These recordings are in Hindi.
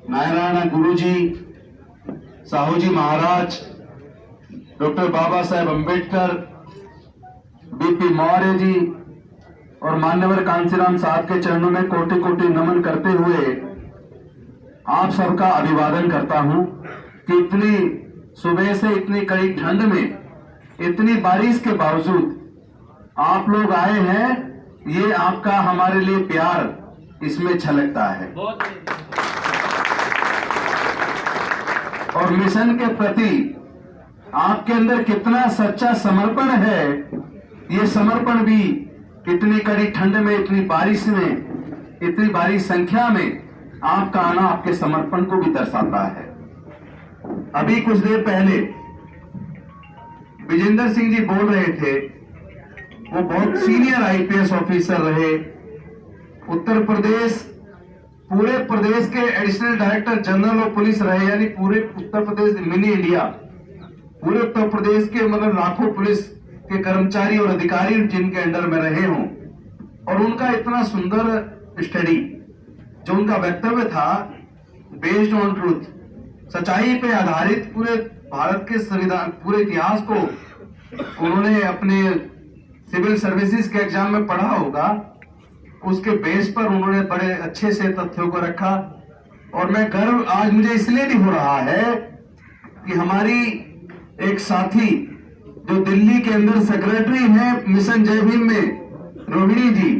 नारायण गुरु जी, साहू जी महाराज, डॉक्टर बाबा साहेब अम्बेडकर, बीपी मौर्य जी और मान्यवर कांसीराम साहब के चरणों में कोटि कोटि नमन करते हुए आप सबका अभिवादन करता हूं कि इतनी सुबह से इतनी कड़ी ठंड में इतनी बारिश के बावजूद आप लोग आए हैं। ये आपका हमारे लिए प्यार इसमें छलकता है और मिशन के प्रति आपके अंदर कितना सच्चा समर्पण है। ये समर्पण भी इतनी कड़ी ठंड में, इतनी बारिश में, इतनी भारी संख्या में आपका आना आपके समर्पण को भी दर्शाता है। अभी कुछ देर पहले विजेंद्र सिंह जी बोल रहे थे, वो बहुत सीनियर आईपीएस ऑफिसर रहे, उत्तर प्रदेश, पूरे प्रदेश के additional director general of police रहे, यानी पूरे उत्तर प्रदेश मिनी इंडिया, पूरे उत्तर प्रदेश के मतलब लाखों पुलिस के कर्मचारी और अधिकारी जिनके अंडर में रहे हों, और उनका इतना सुंदर स्टडी जो उनका वक्तव्य था बेस्ड ऑन ट्रूथ, सच्चाई पे आधारित, पूरे भारत के संविधान, पूरे इतिहास को उन्होंने अपने सिविल सर्विसेज के एग्जाम में पढ़ा होगा, उसके बेस पर उन्होंने बड़े अच्छे से तथ्यों को रखा। और मैं गर्व आज मुझे इसलिए भी हो रहा है कि हमारी एक साथी जो दिल्ली के अंदर सेक्रेटरी हैं मिशन जय भीम में, रोहिणी जी,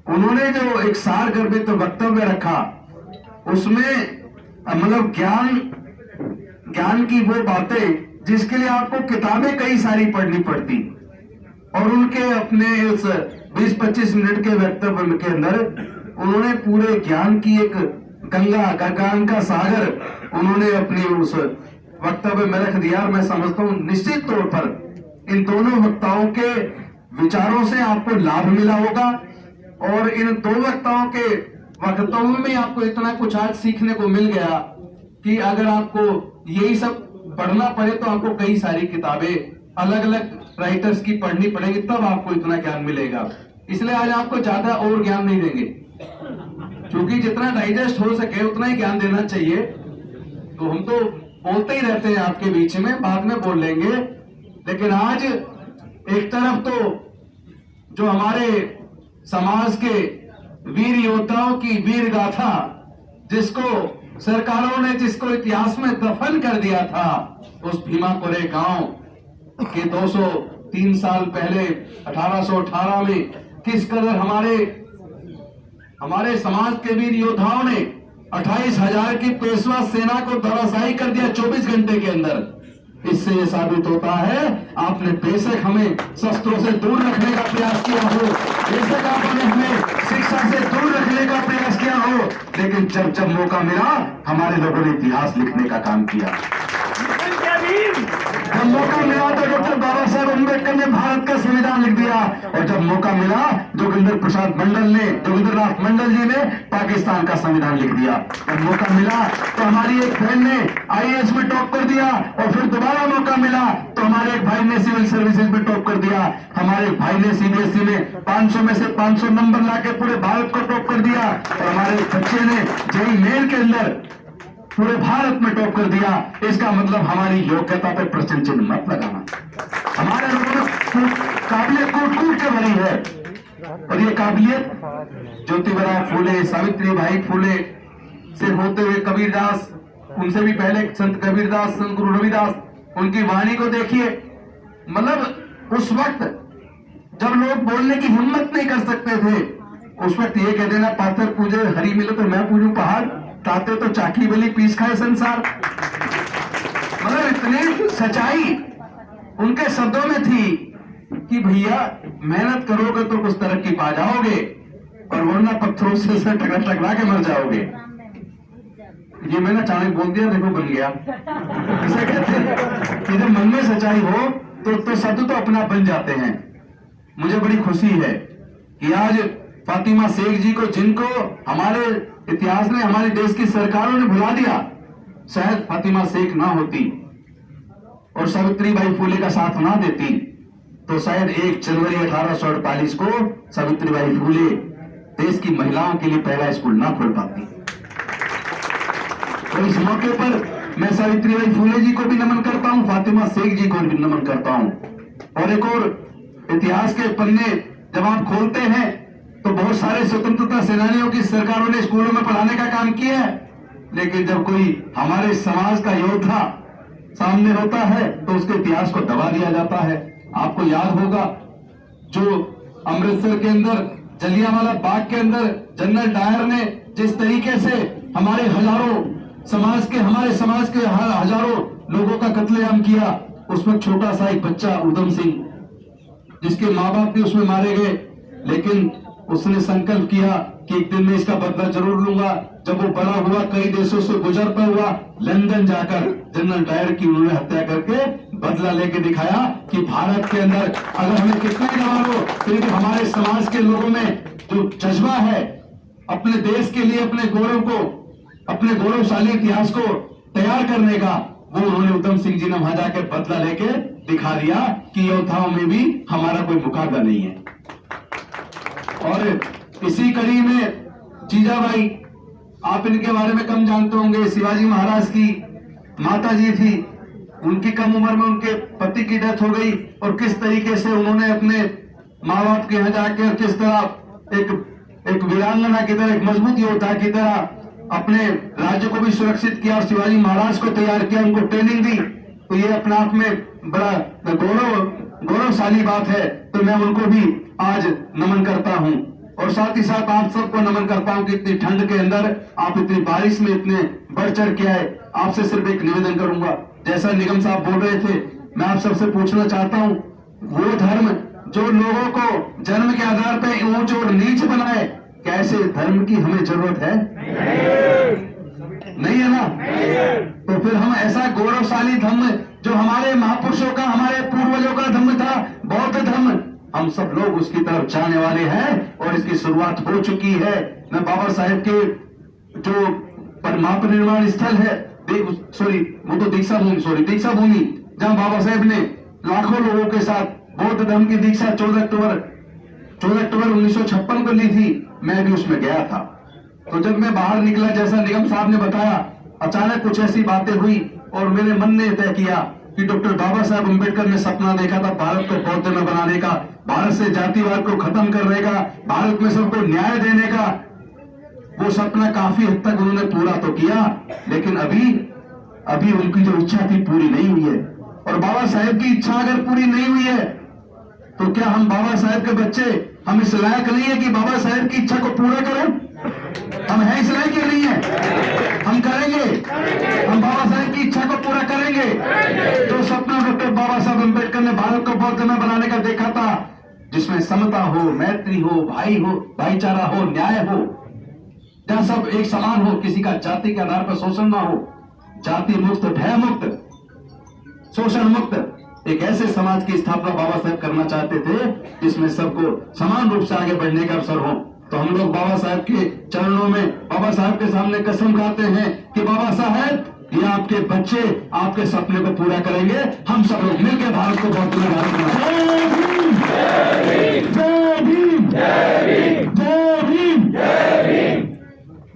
उन्होंने जो एक सारगर्भित वक्तव्य रखा, उसमें मतलब ज्ञान की वो बातें जिसके लिए आपको किताबें कई सारी पढ़नी पड़ती, और उनके अपने उस 20-25 मिनट के वक्तव्य के अंदर उन्होंने पूरे ज्ञान की एक गंगा, ज्ञान का सागर उन्होंने अपनी उस वक्तव्य में रख दिया। मैं समझता हूं निश्चित तौर पर इन दोनों वक्ताओं के विचारों से आपको लाभ मिला होगा, और इन दो वक्ताओं के वक्तव्यों में आपको इतना कुछ आज सीखने को मिल गया कि अगर आपको यही सब पढ़ना पड़े तो आपको कई सारी किताबें अलग अलग राइटर्स की पढ़नी पड़ेगी, तब आपको इतना ज्ञान मिलेगा। इसलिए आज आपको ज्यादा और ज्ञान नहीं देंगे, क्योंकि जितना डाइजेस्ट हो सके उतना ही ज्ञान देना चाहिए। तो हम तो बोलते ही रहते हैं आपके बीच में, बाद में बोल लेंगे, लेकिन आज एक तरफ तो जो हमारे समाज के वीर योद्धाओं की वीर गाथा, जिसको सरकारों ने, जिसको इतिहास में दफन कर दिया था, उस भीमा कोरे गांव के 203 साल पहले 1818 में किस कदर हमारे समाज के वीर योद्धाओं ने 28,000 की पेशवा सेना को धराशायी कर दिया 24 घंटे के अंदर। इससे यह साबित होता है आपने बेशक हमें शस्त्रों से दूर रखने का प्रयास किया हो, बेशक आपने हमें शिक्षा से दूर रखने का प्रयास किया हो, लेकिन जब जब मौका मिला हमारे लोगों ने इतिहास लिखने का काम किया। जब मौका मिला तो डॉक्टर बाबा साहेब अम्बेडकर ने भारत का संविधान लिख दिया, और जब मौका मिला जोगिंदर प्रसाद मंडल ने, जोगिंदर नाथ मंडल जी ने पाकिस्तान का संविधान लिख दिया। जब मौका मिला तो हमारी एक बहन ने आईएएस में टॉप कर दिया, और फिर दोबारा मौका मिला तो हमारे एक भाई ने सिविल सर्विसेज में टॉप कर दिया, हमारे एक भाई ने सीबीएसई में 500 में से 500 नंबर लाके पूरे भारत को टॉप कर दिया, और हमारे एक बच्चे ने जेईई मेन के अंदर पूरे भारत में टॉप कर दिया। इसका मतलब हमारी योग्यता पे प्रश्न चिन्ह मत लगाना। हमारे लोगों में काबिलियत कूट के भरी है, और ये काबिलियत ज्योतिबा फूले, सावित्रीबाई फूले से होते हुए कबीरदास, उनसे भी पहले संत कबीरदास, संत गुरु रविदास, उनकी वाणी को देखिए। मतलब उस वक्त जब लोग बोलने की हिम्मत नहीं कर सकते थे, उस वक्त ये कह देना पाथर पूजे हरी मिले तो मैं पूजूं पहाड़, ताते तो चाकी बली पीस खाए संसार। मतलब इतनी सच्चाई उनके शब्दों में थी कि भैया मेहनत करोगे तो कुछ तरक्की पा जाओगे, और वरना पत्थरों से टकरा के मर जाओगे। ये मैंने अचानक बोल दिया, देखो बन गया। इसे कहते हैं कि जब मन में सच्चाई हो तो शब्द तो अपना बन जाते हैं। मुझे बड़ी खुशी है कि आज फातिमा शेख जी को, जिनको हमारे इतिहास ने, हमारे देश की सरकारों ने भुला दिया, शायद फातिमा शेख ना होती और सावित्रीबाई फूले का साथ ना देती तो शायद 1 जनवरी 1848 को सावित्रीबाई फूले देश की महिलाओं के लिए पहला स्कूल ना खोल पाती। और इस मौके पर मैं सावित्रीबाई फुले जी को भी नमन करता हूं, फातिमा शेख जी को भी नमन करता हूं। और एक और इतिहास के पन्ने जब आप खोलते हैं तो बहुत सारे स्वतंत्रता सेनानियों की सरकारों ने स्कूलों में पढ़ाने का काम किया है, लेकिन जब कोई हमारे समाज का योद्धा सामने होता है तो उसके इतिहास को दबा दिया जाता है। आपको याद होगा जो अमृतसर के अंदर जलियांवाला बाग के अंदर जनरल डायर ने जिस तरीके से हमारे हमारे समाज के हजारों लोगों का कत्लेआम किया, उसमें छोटा सा एक बच्चा उधम सिंह जिसके माँ बाप भी उसमें मारे गए, लेकिन उसने संकल्प किया कि एक दिन मैं इसका बदला जरूर लूंगा। जब वो बड़ा हुआ, कई देशों से गुजरता हुआ, लंदन जाकर जनरल डायर की उन्होंने हत्या करके बदला लेके दिखाया कि भारत के अंदर अगर हमें कितना ही दबाव हो, फिर भी हमारे समाज के लोगों में जो जज्बा है अपने देश के लिए, अपने गौरवशाली इतिहास को तैयार करने का, वो उन्होंने उधम सिंह जी ने वहां जाकर बदला लेके दिखा दिया कि योद्धाओं में भी हमारा कोई मुकाबला नहीं है। और इसी कड़ी में जीजाबाई, आप इनके बारे में कम जानते होंगे, शिवाजी महाराज की माता जी थी, उनकी कम उम्र में उनके पति की डेथ हो गई और किस तरीके से उन्होंने अपने माँ बाप के यहाँ जाकर किस तरह एक वीरांगना की तरह, एक मजबूत योद्धा की तरह अपने राज्य को भी सुरक्षित किया और शिवाजी महाराज को तैयार किया, उनको ट्रेनिंग दी। तो ये अपने आप में बड़ा गौरवशाली बात है। तो मैं उनको भी आज नमन करता हूं और साथ ही साथ आप सबको नमन करता हूं कि इतनी ठंड के अंदर आप इतनी बारिश में इतने बढ़ चढ़ के आए। आपसे सिर्फ एक निवेदन करूंगा, जैसा निगम साहब बोल रहे थे, मैं आप सबसे पूछना चाहता हूं, वो धर्म जो लोगों को जन्म के आधार पर ऊंच और नीच बनाए, क्या ऐसे धर्म की हमें जरूरत है? नहीं है ना? तो फिर हम ऐसा गौरवशाली धर्म जो हमारे महापुरुषों का, हमारे पूर्वजों का धर्म था, बौद्ध धर्म, हम सब लोग उसकी तरफ जाने वाले हैं और इसकी शुरुआत हो चुकी है। मैं बाबा साहेब के जो महापरिनिर्वाण स्थल है, वो तो दीक्षा भूमि, जहां बाबा साहेब ने लाखों लोगों के साथ बौद्ध धर्म की दीक्षा 14 अक्टूबर 1956 को ली थी, मैं भी उसमें गया था। तो जब मैं बाहर निकला, जैसा निगम साहब ने बताया, अचानक कुछ ऐसी बातें हुई और मेरे मन ने तय किया कि डॉक्टर बाबा साहेब अम्बेडकर ने सपना देखा था भारत को बौद्ध में बनाने का, भारत से जातिवाद को खत्म करने का, भारत में सबको न्याय देने का। वो सपना काफी हद तक उन्होंने पूरा तो किया, लेकिन अभी उनकी जो इच्छा थी पूरी नहीं हुई है। और बाबा साहेब की इच्छा अगर पूरी नहीं हुई है तो क्या हम बाबा साहेब के बच्चे, हम इस लायक नहीं है कि बाबा साहेब की इच्छा को पूरा करें? हम हैं इस लायक या नहीं है? हम करेंगे, हम बाबा साहेब की इच्छा को पूरा करेंगे। जो सपना डॉक्टर बाबा साहब अम्बेडकर ने भारत को बौद्ध में बनाने का देखा था, जिसमें समता हो, मैत्री हो, भाईचारा हो, न्याय हो, जहां सब एक समान हो, किसी का जाति के आधार पर शोषण ना हो, जाति मुक्त, भय मुक्त, शोषण मुक्त एक ऐसे समाज की स्थापना बाबा साहेब करना चाहते थे जिसमें सबको समान रूप से आगे बढ़ने का अवसर हो। तो हम लोग बाबा साहेब के चरणों में, बाबा साहेब के सामने कसम खाते हैं कि बाबा साहेब, ये आपके बच्चे आपके सपने को पूरा करेंगे। हम सब लोग मिलकर भारत को बौद्ध में भारत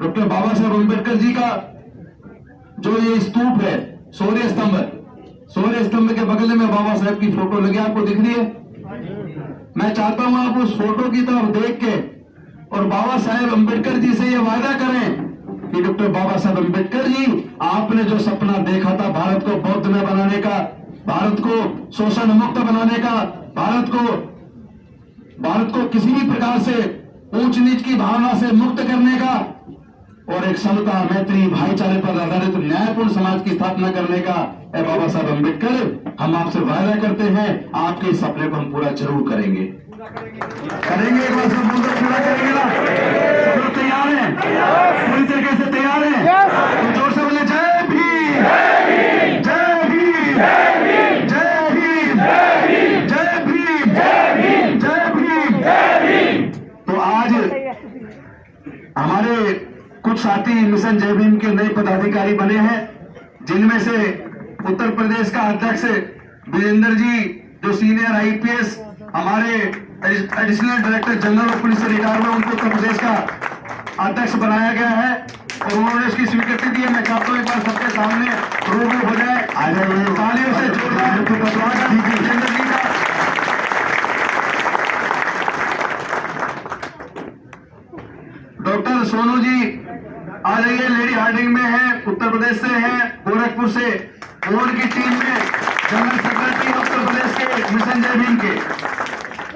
डॉक्टर बाबा साहेब अम्बेडकर जी का जो ये स्तूप है, शौर्य स्तंभ के बगल में बाबा साहेब की फोटो लगी, आपको दिख रही है? मैं चाहता हूं आप उस फोटो की तरफ देख के और बाबा साहेब अम्बेडकर जी से ये वादा करें कि डॉक्टर बाबा साहेब अम्बेडकर जी, आपने जो सपना देखा था भारत को बौद्ध में बनाने का, भारत को शोषण मुक्त बनाने का, भारत को किसी भी प्रकार से ऊंच नीच की भावना से मुक्त करने का और एक समता, मैत्री, भाईचारे पर आधारित न्यायपूर्ण समाज की स्थापना करने का, बाबा साहब अम्बेडकर, हम आपसे वादा करते हैं आपके इस सपने को हम पूरा जरूर करेंगे। एक बार सब बोलकर पूरा करेंगे ना? सब लोग तैयार हैं? पूरी तरीके से तैयार हैं? तो जोर से बोले जय भीम, जय भीम, जय भीम, जय भीम, जय भीम। तो आज हमारे कुछ साथी मिशन जय भीम के नए पदाधिकारी बने हैं, जिनमें से उत्तर प्रदेश का अध्यक्ष वीरेंद्र जी, जो सीनियर आईपीएस हमारे additional director general of police से रिटायर हुए, उनको उत्तर प्रदेश का अध्यक्ष बनाया गया है। और उन्होंने इसकी स्वीकृति दी है। मैं चाहता हूँ एक बार सबके सामने रूबरू हो जाए, आ जाइए, तालियों से जोरदार जितेंद्र जी का। डॉक्टर सोनू जी आ जाइए, लेडी हार्डिंग में है, उत्तर प्रदेश से है, गोरखपुर से। उनकी टीम में जनरल सेक्रेटरी उत्तर प्रदेश के मिशन जय भीम के,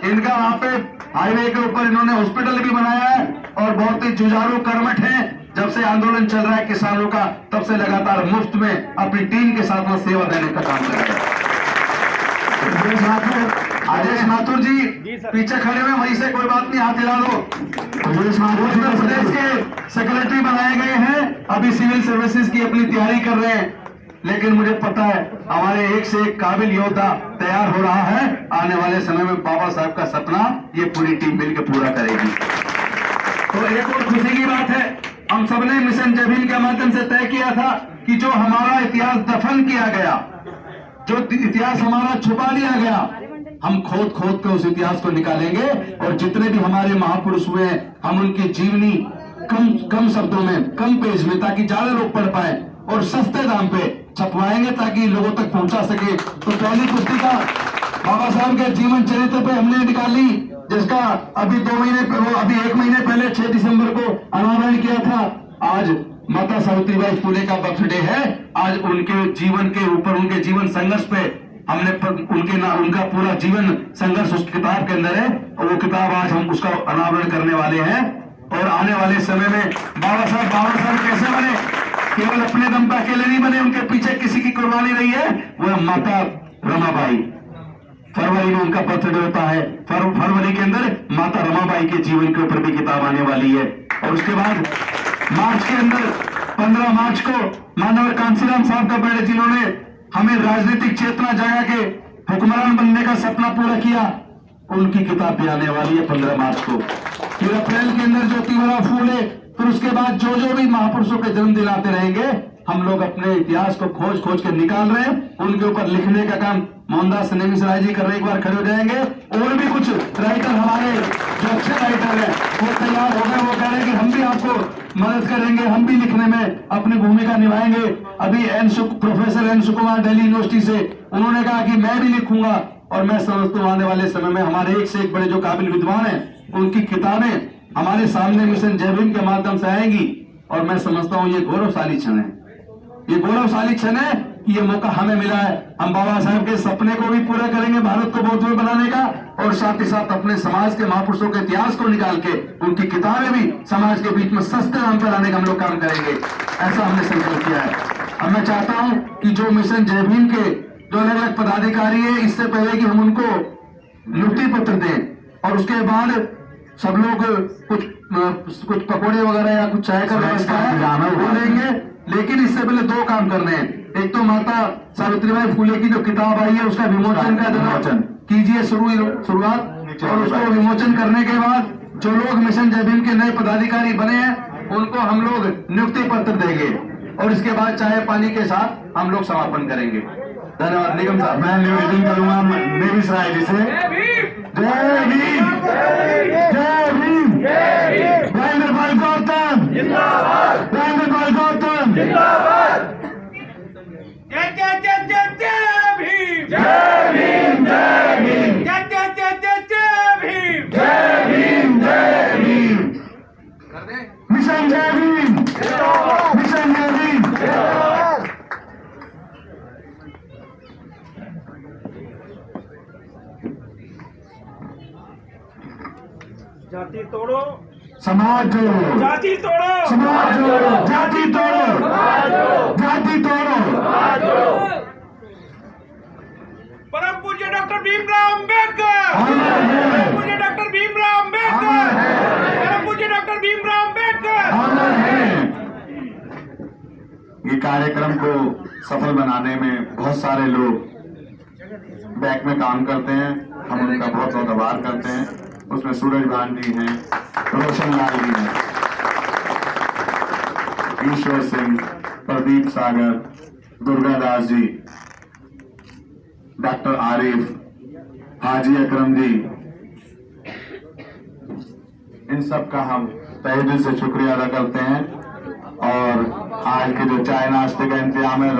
इनका वहां पे हाईवे के ऊपर इन्होंने हॉस्पिटल भी बनाया है और बहुत ही जुझारू कर्मठ हैं। जब से आंदोलन चल रहा है किसानों का, तब से लगातार मुफ्त में अपनी टीम के साथ वो सेवा देने का काम कर रहे हैं। आदेश माथुर जी पीछे खड़े हुए, वहीं से कोई बात नहीं, हाथ हिला दो। उत्तर प्रदेश के सेक्रेटरी बनाए गए हैं, अभी सिविल सर्विसेज की अपनी तैयारी कर रहे हैं। लेकिन मुझे पता है हमारे एक से एक काबिल योद्धा तैयार हो रहा है। आने वाले समय में बाबा साहब का सपना ये पूरी टीम मिलकर पूरा करेगी। तो एक और खुशी की बात है, हम सबने मिशन जय भीम के माध्यम से तय किया था कि जो हमारा इतिहास दफन किया गया, जो इतिहास हमारा छुपा लिया गया, हम खोद खोद के उस इतिहास को निकालेंगे और जितने भी हमारे महापुरुष हुए हैं, हम उनकी जीवनी कम शब्दों में, कम पेज में, ताकि ज्यादा लोग पढ़ पाए और सस्ते दाम पे छपवाएंगे ताकि लोगों तक पहुंचा सके। तो पहली पुस्तिका बाबा साहब के जीवन चरित्र पे हमने निकाली, जिसका अभी 1 महीने पहले 6 दिसंबर को अनावरण किया था। आज माता सावित्रीबाई फुले का बर्थडे है। आज उनके जीवन के ऊपर, उनके जीवन संघर्ष पे हमने उनका पूरा जीवन संघर्ष उस किताब के अंदर है और वो किताब आज हम उसका अनावरण करने वाले हैं। और आने वाले समय में बाबा साहब कैसे बने, केवल अपने दम पर अकेले नहीं बने, उनके पीछे किसी की कुर्बानी रही है, वह माता रमाबाई। फरवरी में उनका बर्थडे होता है, फरवरी के अंदर माता रमाबाई के जीवन के ऊपर भी किताब आने वाली है। और उसके बाद मार्च के अंदर 15 मार्च को मानव कांसीराम साहब का बर्थडे, जिन्होंने हमें राजनीतिक चेतना जगा के हुक्मरान बनने का सपना पूरा किया, उनकी किताब भी आने वाली है 15 मार्च को। फिर अप्रैल के अंदर ज्योतिबा फूले, फिर उसके बाद जो भी महापुरुषों के जन्मदिन आते रहेंगे, हम लोग अपने इतिहास को खोज खोज के निकाल रहे हैं। उनके ऊपर लिखने का काम मोहनदास नेमिस राय जी कर रहे, एक बार खड़े हो जाएंगे। और भी कुछ राइटर हमारे जो अच्छे राइटर हैं वो तैयार हो गए, वो कह रहे हैं कि हम भी आपको मदद करेंगे, हम भी लिखने में अपनी भूमिका निभाएंगे। अभी प्रोफेसर एन सुकुमार दिल्ली यूनिवर्सिटी से, उन्होंने कहा कि मैं भी लिखूंगा। और मैं समझता हूँ आने वाले समय में हमारे एक से एक बड़े जो काबिल विद्वान हैं, उनकी किताबें हमारे सामने मिशन जय भीम के माध्यम से आएंगी। और मैं समझता हूँ ये गौरवशाली क्षण है, ये गौरवशाली क्षण है कि ये मौका हमें मिला है। हम बाबा साहब के सपने को भी पूरा करेंगे, भारत को बौद्धमय बनाने का, और साथ ही साथ अपने समाज के महापुरुषों के इतिहास को निकाल के उनकी किताबें भी समाज के बीच में सस्ते दाम पर लाने का हम लोग काम करेंगे। ऐसा हमने संकल्प किया है। अब मैं चाहता हूं कि जो मिशन जय भीम के जो अलग अलग पदाधिकारी है, इससे पहले कि हम उनको नियुक्ति पत्र दें और उसके बाद सब लोग कुछ पकौड़े वगैरह या कुछ चाय का व्यवस्था है वो लेंगे। लेकिन इससे पहले 2 काम करने हैं। एक तो माता सावित्रीबाई फुले की जो किताब आई है उसका विमोचन कीजिए शुरुआत, और उसको विमोचन करने के बाद जो लोग मिशन जय भीम के नए पदाधिकारी बने हैं उनको हम लोग नियुक्ति पत्र देंगे और इसके बाद चाय पानी के साथ हम लोग समापन करेंगे। धन्यवाद। निगम साहब, मैं निवेदन करूंगा नेमिस राय जी से। जय भीम, जय भीम, राजेंद्र पाल गौतम जिंदाबाद, राजेंद्र पाल गौतम जिंदाबाद। जय जय जय जय जय भीम, जय भीम, जय भीम, जय जय जय जय जय भीम, जय भीम, जय भीम। मिशन जय भीम, मिशन जय भीम। जाति तोड़ो, समाज जोड़ो, जाति तोड़ो, समाज जोड़ो, जाति तोड़ो, जाति तोड़ो। परम पूज्य डॉक्टर भीमराव अंबेडकर, अमर है, परम पूज्य डॉक्टर भीमराव अंबेडकर, परम पूज्य डॉक्टर भीमराव अंबेडकर। अमर है। ये कार्यक्रम को सफल बनाने में बहुत सारे लोग बैक में काम करते हैं, हम उनका बहुत बहुत आभार करते हैं। उसमें सूरज भान जी हैं, रोशन लाल जी हैं, ईश्वर सिंह, प्रदीप सागर, दुर्गादास जी, डॉक्टर आरिफ, हाजी अकरम जी, इन सब का हम तहे दिल से शुक्रिया अदा करते हैं। और आज के जो चाय नाश्ते का इंतजाम है